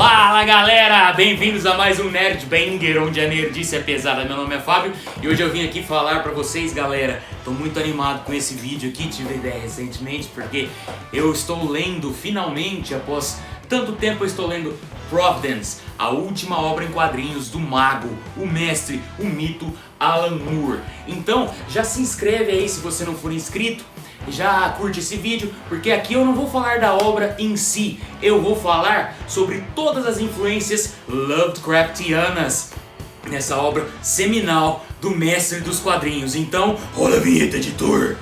Fala galera, bem-vindos a mais um Nerd Banger, onde a nerdice é pesada. Meu nome é Fábio e hoje eu vim aqui falar pra vocês, galera. Tô muito animado com esse vídeo aqui, tive ideia recentemente porque eu estou lendo, finalmente, após tanto tempo eu estou lendo Providence, a última obra em quadrinhos do mago, o mestre, o mito Alan Moore. Então já se inscreve aí se você não for inscrito. Já curte esse vídeo, porque aqui eu não vou falar da obra em si, eu vou falar sobre todas as influências Lovecraftianas nessa obra seminal do mestre dos quadrinhos. Então, rola a vinheta, editor!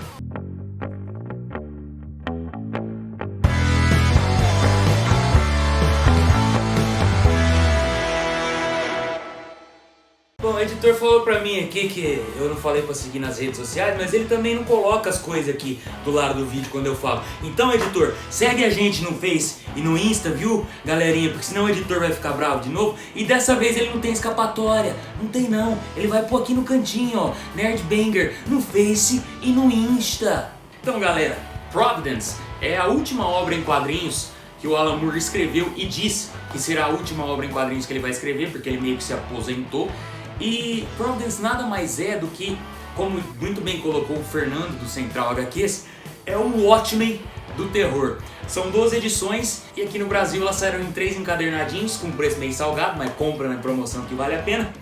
Bom, o editor falou pra mim aqui que eu não falei pra seguir nas redes sociais, mas ele também não coloca as coisas aqui do lado do vídeo quando eu falo. Então, editor, segue a gente no Face e no Insta, viu, galerinha? Porque senão o editor vai ficar bravo de novo. E dessa vez ele não tem escapatória, não tem não. Ele vai pôr aqui no cantinho, ó, Nerd Banger, no Face e no Insta. Então, galera, Providence é a última obra em quadrinhos que o Alan Moore escreveu e diz que será a última obra em quadrinhos que ele vai escrever, porque ele meio que se aposentou. E Providence nada mais é do que, como muito bem colocou o Fernando do Central HQs, é o Watchmen do terror. São 12 edições e aqui no Brasil elas saíram em 3 encadernadinhos com preço meio salgado, mas compra na promoção que vale a pena,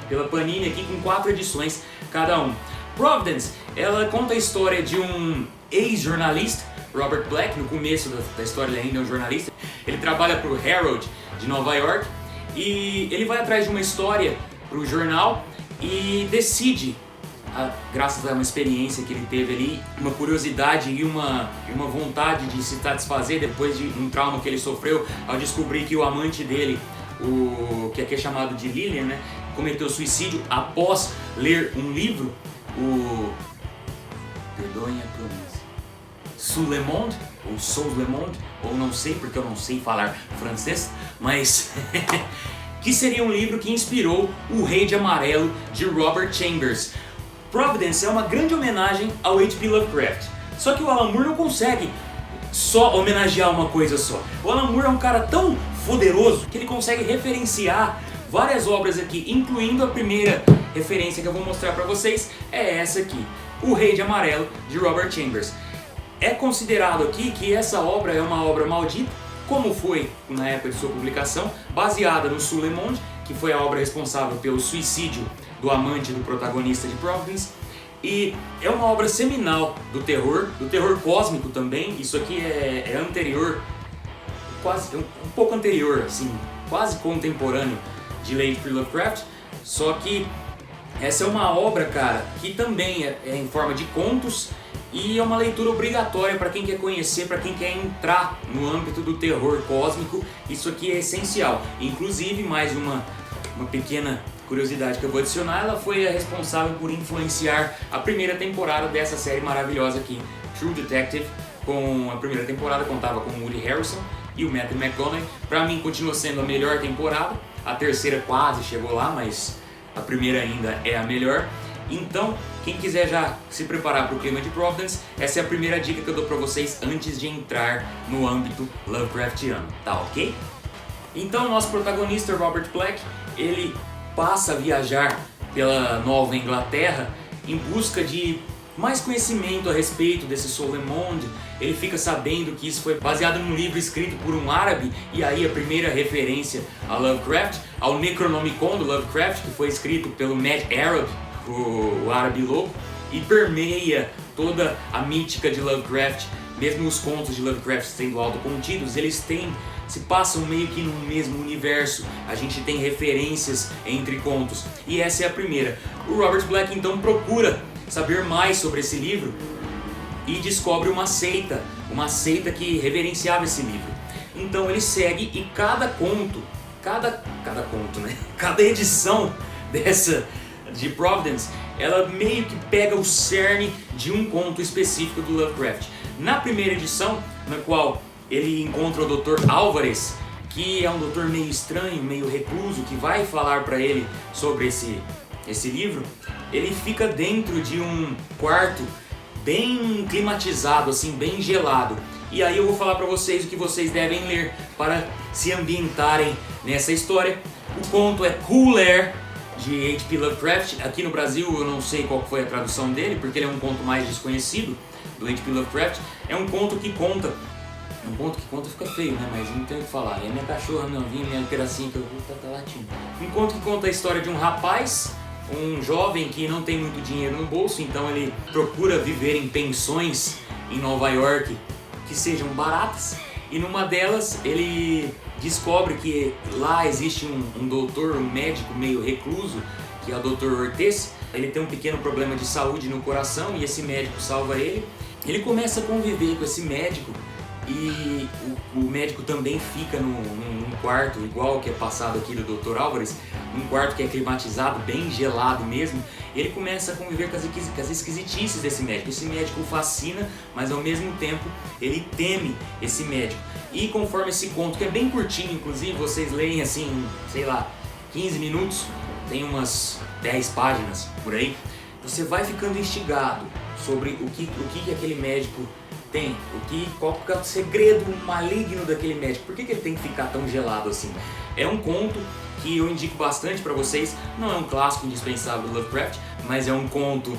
pela Panini aqui com 4 edições cada um. Providence, ela conta a história de um ex-jornalista, Robert Black. No começo da história ele ainda é um jornalista. Ele trabalha para o Herald de Nova York e ele vai atrás de uma história para o jornal e decide, graças a uma experiência que ele teve ali, uma curiosidade e uma vontade de se satisfazer depois de um trauma que ele sofreu ao descobrir que o amante dele, o que aqui é chamado de Lillian, né, cometeu suicídio após ler um livro, perdoem a pronúncia, Sous le Monde, ou Sous le Monde, ou não sei porque eu não sei falar francês, mas que seria um livro que inspirou O Rei de Amarelo, de Robert Chambers. Providence é uma grande homenagem ao H.P. Lovecraft. Só que o Alan Moore não consegue só homenagear uma coisa só. O Alan Moore é um cara tão poderoso que ele consegue referenciar várias obras aqui, incluindo a primeira referência que eu vou mostrar pra vocês, é essa aqui, O Rei de Amarelo, de Robert Chambers. É considerado aqui que essa obra é uma obra maldita, como foi na época de sua publicação, baseada no Sous le Monde, que foi a obra responsável pelo suicídio do amante do protagonista de Providence, e é uma obra seminal do terror cósmico também. Isso aqui é anterior, quase um pouco anterior, assim, quase contemporâneo de H.P. Lovecraft, só que essa é uma obra, cara, que também é em forma de contos e é uma leitura obrigatória para quem quer conhecer, para quem quer entrar no âmbito do terror cósmico. Isso aqui é essencial. Inclusive, mais uma pequena curiosidade que eu vou adicionar, ela foi a responsável por influenciar a primeira temporada dessa série maravilhosa aqui, True Detective. Com a primeira temporada contava com o Woody Harrelson e o Matthew McConaughey. Para mim continua sendo a melhor temporada, a terceira quase chegou lá, mas a primeira ainda é a melhor. Então, quem quiser já se preparar para o clima de Providence, essa é a primeira dica que eu dou para vocês antes de entrar no âmbito Lovecraftiano, tá ok? Então, o nosso protagonista, Robert Black, ele passa a viajar pela Nova Inglaterra em busca de mais conhecimento a respeito desse Sous le Monde. Ele fica sabendo que isso foi baseado num livro escrito por um árabe, e aí a primeira referência a Lovecraft, ao Necronomicon do Lovecraft, que foi escrito pelo Mad Arab, o árabe louco, e permeia toda a mítica de Lovecraft. Mesmo os contos de Lovecraft sendo autocontidos, eles se passam meio que no mesmo universo. A gente tem referências entre contos, e essa é a primeira. O Robert Black então procura saber mais sobre esse livro e descobre uma seita que reverenciava esse livro. Então ele segue, e cada conto, né? Cada edição dessa de Providence, ela meio que pega o cerne de um conto específico do Lovecraft. Na primeira edição, na qual ele encontra o Dr. Álvares, que é um doutor meio estranho, meio recluso, que vai falar para ele sobre esse livro, ele fica dentro de um quarto bem climatizado, assim, bem gelado. E aí eu vou falar para vocês o que vocês devem ler para se ambientarem nessa história. O conto é Cool Air, de H.P. Lovecraft. Aqui no Brasil eu não sei qual foi a tradução dele, porque ele é um conto mais desconhecido do H.P. Lovecraft. É um conto que conta... Um conto que conta fica feio, né? Mas não tem o que falar. É minha cachorra, meu vinho, minha pedacinha que eu vou tá latindo. Um conto que conta a história de um rapaz, um jovem que não tem muito dinheiro no bolso, então ele procura viver em pensões em Nova York que sejam baratas. E numa delas ele descobre que lá existe um doutor, um médico meio recluso, que é o Dr. Ortiz. Ele tem um pequeno problema de saúde no coração e esse médico salva ele. Ele começa a conviver com esse médico e o médico também fica num quarto igual que é passado aqui do Dr. Álvares, num quarto que é climatizado, bem gelado mesmo. Ele começa a conviver com as esquisitices desse médico. Esse médico o fascina, mas ao mesmo tempo ele teme esse médico. E conforme esse conto, que é bem curtinho, inclusive, vocês leem assim, sei lá, 15 minutos, tem umas 10 páginas por aí, você vai ficando instigado sobre o que aquele médico tem, qual é o segredo maligno daquele médico, por que ele tem que ficar tão gelado assim. É um conto que eu indico bastante para vocês, não é um clássico indispensável do Lovecraft, mas é um conto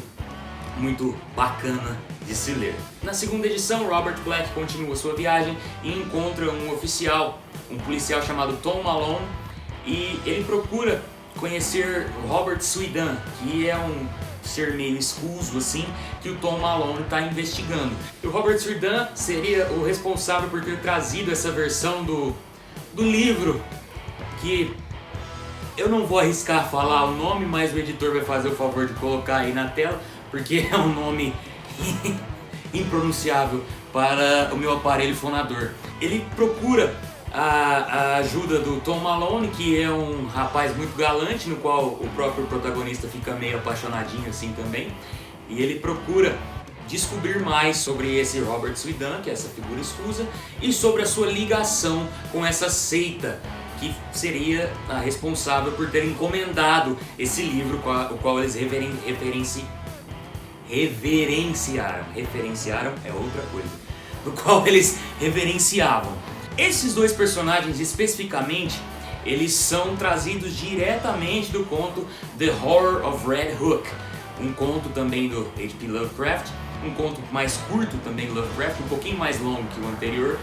muito bacana de se ler. Na segunda edição, Robert Black continua sua viagem e encontra um oficial, um policial chamado Tom Malone, e ele procura conhecer Robert Swedan, que é um ser meio escuso assim, que o Tom Malone está investigando. E o Robert Swedan seria o responsável por ter trazido essa versão do livro, que eu não vou arriscar falar o nome, mas o editor vai fazer o favor de colocar aí na tela, porque é um nome impronunciável para o meu aparelho fonador. Ele procura a ajuda do Tom Malone, que é um rapaz muito galante, no qual o próprio protagonista fica meio apaixonadinho assim também. E ele procura descobrir mais sobre esse Robert Swedan, que é essa figura escusa, e sobre a sua ligação com essa seita, que seria a responsável por ter encomendado esse livro, o qual eles reverenciaram é outra coisa, do qual eles reverenciavam. Esses dois personagens especificamente, eles são trazidos diretamente do conto The Horror of Red Hook, um conto também do H.P. Lovecraft, um conto mais curto também do Lovecraft, um pouquinho mais longo que o anterior,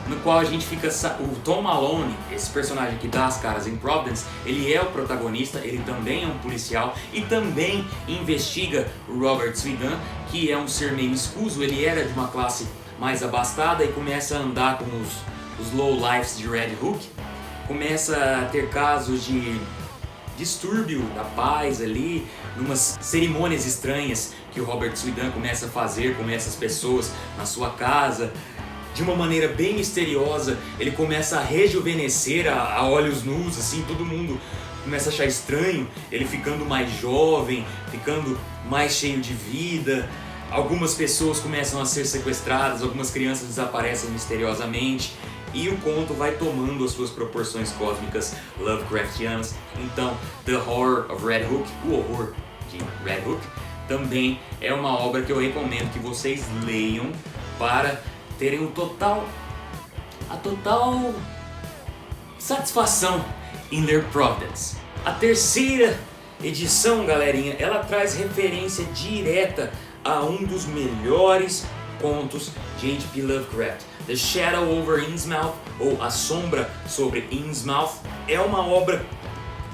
no qual a gente fica... O Tom Malone, esse personagem que dá as caras em Providence, ele é o protagonista, ele também é um policial e também investiga o Robert Swedan, que é um ser meio escuso. Ele era de uma classe mais abastada e começa a andar com os lowlifes de Red Hook, começa a ter casos de distúrbio da paz ali, numas cerimônias estranhas que o Robert Swedan começa a fazer com essas pessoas na sua casa. De uma maneira bem misteriosa, ele começa a rejuvenescer a olhos nus, assim, todo mundo começa a achar estranho, ele ficando mais jovem, ficando mais cheio de vida. Algumas pessoas começam a ser sequestradas, algumas crianças desaparecem misteriosamente, e o conto vai tomando as suas proporções cósmicas Lovecraftianas. Então, The Horror of Red Hook, o horror de Red Hook, também é uma obra que eu recomendo que vocês leiam para terem a total satisfação em ler Providence. A terceira edição, galerinha, ela traz referência direta a um dos melhores contos de H.P. Lovecraft. The Shadow over Innsmouth, ou A Sombra sobre Innsmouth, é uma obra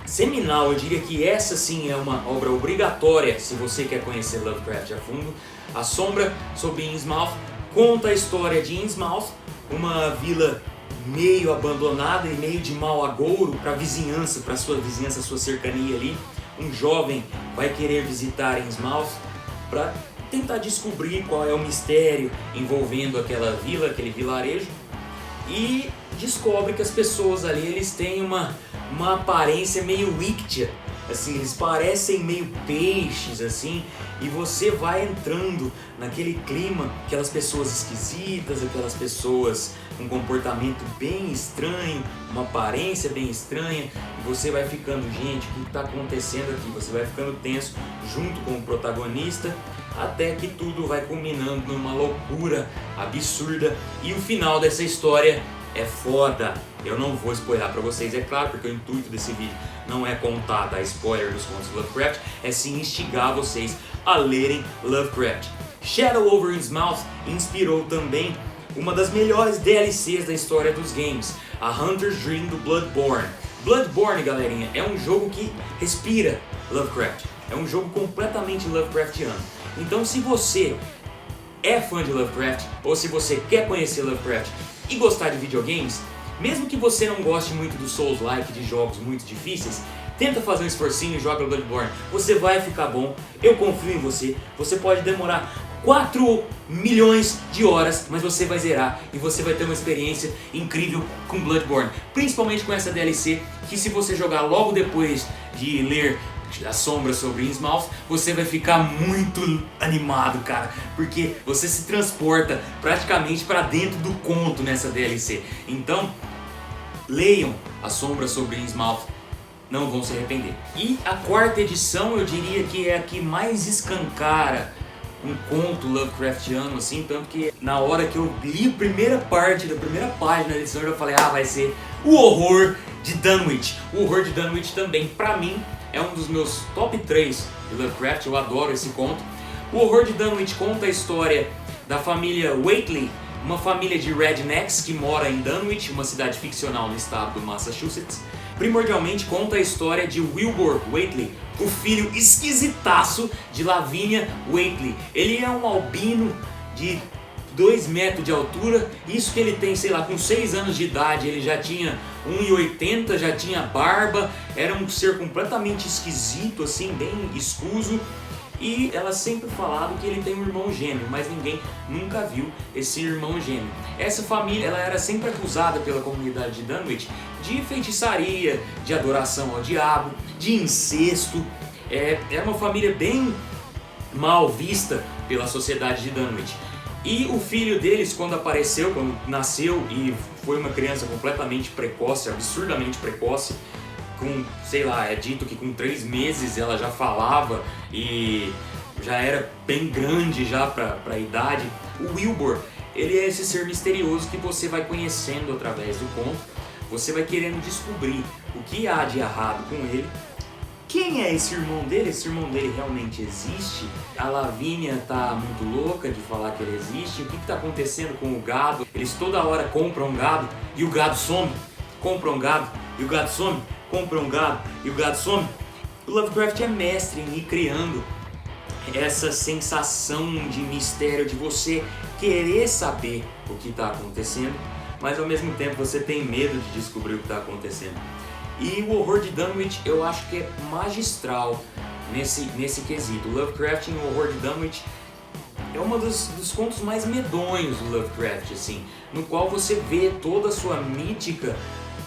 seminal. Eu diria que essa sim é uma obra obrigatória se você quer conhecer Lovecraft a fundo. A Sombra sobre Innsmouth conta a história de Innsmouth, uma vila meio abandonada e meio de mau agouro para a vizinhança, para sua vizinhança, sua cercania ali. Um jovem vai querer visitar Innsmouth para tentar descobrir qual é o mistério envolvendo aquela vila, aquele vilarejo, e descobre que as pessoas ali, eles têm uma aparência meio ictia, assim, eles parecem meio peixes, assim, e você vai entrando naquele clima, aquelas pessoas esquisitas, aquelas pessoas com um comportamento bem estranho, uma aparência bem estranha, e você vai ficando, gente, o que está acontecendo aqui? Você vai ficando tenso junto com o protagonista, até que tudo vai culminando numa loucura absurda e o final dessa história é foda. Eu não vou spoiler pra vocês, é claro, porque o intuito desse vídeo não é contar, dar spoiler dos contos de Lovecraft, é sim instigar vocês a lerem Lovecraft. Shadow Over Innsmouth inspirou também uma das melhores DLCs da história dos games, a Hunter's Dream do Bloodborne. Bloodborne, galerinha, é um jogo que respira Lovecraft, é um jogo completamente Lovecraftiano. Então se você é fã de Lovecraft, ou se você quer conhecer Lovecraft e gostar de videogames, mesmo que você não goste muito do Souls-like, de jogos muito difíceis, tenta fazer um esforcinho e joga Bloodborne. Você vai ficar bom, eu confio em você. Você pode demorar 4 milhões de horas, mas você vai zerar e você vai ter uma experiência incrível com Bloodborne. Principalmente com essa DLC, que se você jogar logo depois de ler A Sombra sobre Innsmouth, você vai ficar muito animado, cara, porque você se transporta praticamente para dentro do conto nessa DLC. Então, leiam A Sombra sobre Innsmouth, não vão se arrepender. E a quarta edição eu diria que é a que mais escancara um conto Lovecraftiano, assim, tanto que na hora que eu li a primeira parte da primeira página da edição eu já falei, vai ser o Horror de Dunwich. O Horror de Dunwich também, pra mim, é um dos meus top 3 de Lovecraft, eu adoro esse conto. O Horror de Dunwich conta a história da família Whately, uma família de rednecks que mora em Dunwich, uma cidade ficcional no estado do Massachusetts. Primordialmente conta a história de Wilbur Whately, o filho esquisitaço de Lavinia Whately. Ele é um albino de 2 metros de altura, isso que ele tem, sei lá, com 6 anos de idade, ele já tinha 1,80, já tinha barba, era um ser completamente esquisito, assim, bem escuso. E ela sempre falava que ele tem um irmão gêmeo, mas ninguém nunca viu esse irmão gêmeo. Essa família ela era sempre acusada pela comunidade de Dunwich de feitiçaria, de adoração ao diabo, de incesto. Era uma família bem mal vista pela sociedade de Dunwich. E o filho deles, quando apareceu, quando nasceu e foi uma criança completamente precoce, absurdamente precoce, com, sei lá, é dito que com 3 meses ela já falava e já era bem grande já para a idade. O Wilbur, ele é esse ser misterioso que você vai conhecendo através do conto, você vai querendo descobrir o que há de errado com ele. Quem é esse irmão dele? Esse irmão dele realmente existe? A Lavínia tá muito louca de falar que ele existe. O que está acontecendo com o gado? Eles toda hora compram um gado e o gado some. Compram um gado e o gado some. Compram um gado e o gado some. O Lovecraft é mestre em ir criando essa sensação de mistério, de você querer saber o que está acontecendo, mas ao mesmo tempo você tem medo de descobrir o que está acontecendo. E o Horror de Dunwich eu acho que é magistral nesse quesito. O Lovecraft em O Horror de Dunwich é um dos contos mais medonhos do Lovecraft, assim, no qual você vê toda a sua mítica,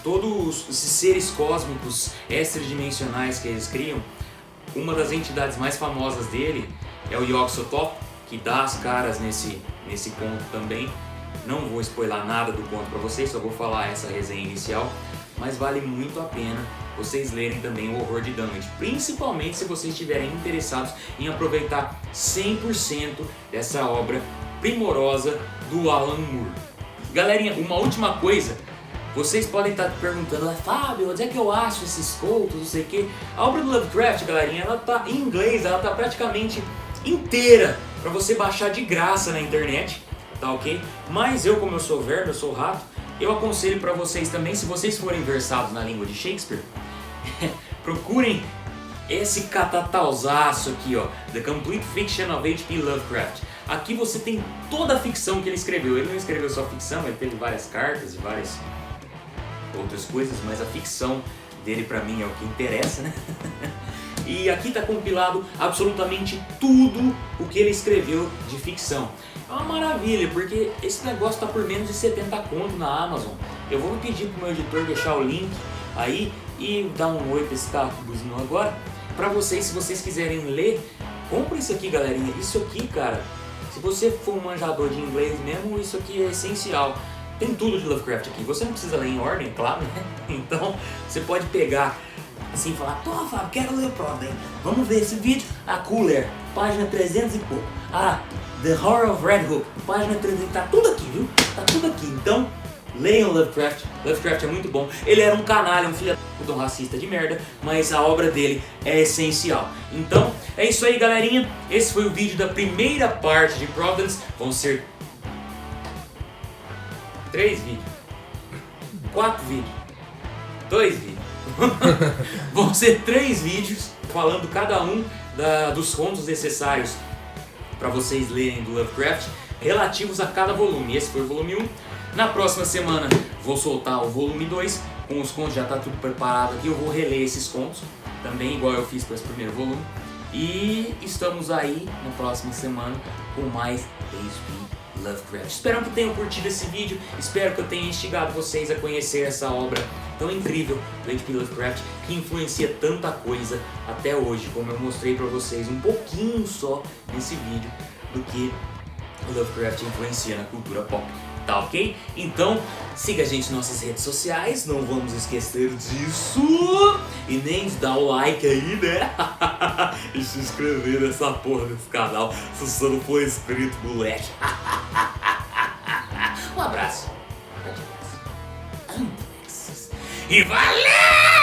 todos esses seres cósmicos extradimensionais que eles criam. Uma das entidades mais famosas dele é o Yog-Sothoth, que dá as caras nesse conto também. Não vou spoiler nada do conto para vocês, só vou falar essa resenha inicial. Mas vale muito a pena vocês lerem também o Horror de Dunwich, principalmente se vocês estiverem interessados em aproveitar 100% dessa obra primorosa do Alan Moore. Galerinha, uma última coisa, vocês podem estar perguntando, Fábio, onde é que eu acho esses contos, não sei o que. A obra do Lovecraft, galerinha, ela tá em inglês, ela tá praticamente inteira para você baixar de graça na internet, tá ok? Mas eu, como eu sou verme, eu sou rato, eu aconselho para vocês também, se vocês forem versados na língua de Shakespeare, procurem esse catatauzaço aqui, ó, The Complete Fiction of H.P. Lovecraft. Aqui você tem toda a ficção que ele escreveu. Ele não escreveu só ficção, ele teve várias cartas e várias outras coisas, mas a ficção dele pra mim é o que interessa, né? E aqui tá compilado absolutamente tudo o que ele escreveu de ficção. É uma maravilha, porque esse negócio tá por menos de 70 conto na Amazon. Eu vou pedir pro meu editor deixar o link aí e dar um oi pra esse cara que buzinou agora. Pra vocês, se vocês quiserem ler, compre isso aqui, galerinha. Isso aqui, cara, se você for um manjador de inglês mesmo, isso aqui é essencial. Tem tudo de Lovecraft aqui. Você não precisa ler em ordem, claro, né? Então, você pode pegar assim, falar, pô, Fábio, quero ler o Providence, vamos ver esse vídeo. A Cooler, página 300 e pouco. The Horror of Red Hook, página 300, tá tudo aqui, viu? Tá tudo aqui. Então, leiam Lovecraft. Lovecraft é muito bom. Ele era um canalha, um filho de um racista de merda, mas a obra dele é essencial. Então, é isso aí, galerinha. Esse foi o vídeo da primeira parte de Providence. Vão ser 3 vídeos, 4 vídeos, 2 vídeos. Vão ser 3 vídeos falando cada um dos contos necessários para vocês lerem do Lovecraft, relativos a cada volume. Esse foi o volume 1. Na próxima semana vou soltar o volume 2, com os contos, já tá tudo preparado aqui. Eu vou reler esses contos, também igual eu fiz para esse primeiro volume. E estamos aí na próxima semana com mais H.P. Lovecraft. Espero que tenham curtido esse vídeo, espero que eu tenha instigado vocês a conhecer essa obra tão incrível do H.P. Lovecraft, que influencia tanta coisa até hoje, como eu mostrei pra vocês um pouquinho só nesse vídeo do que o Lovecraft influencia na cultura pop. Tá ok? Então, siga a gente nas nossas redes sociais, não vamos esquecer disso. E nem dar o like aí, né? E se inscrever nessa porra desse canal, se você não for inscrito, moleque. Um abraço. E valeu!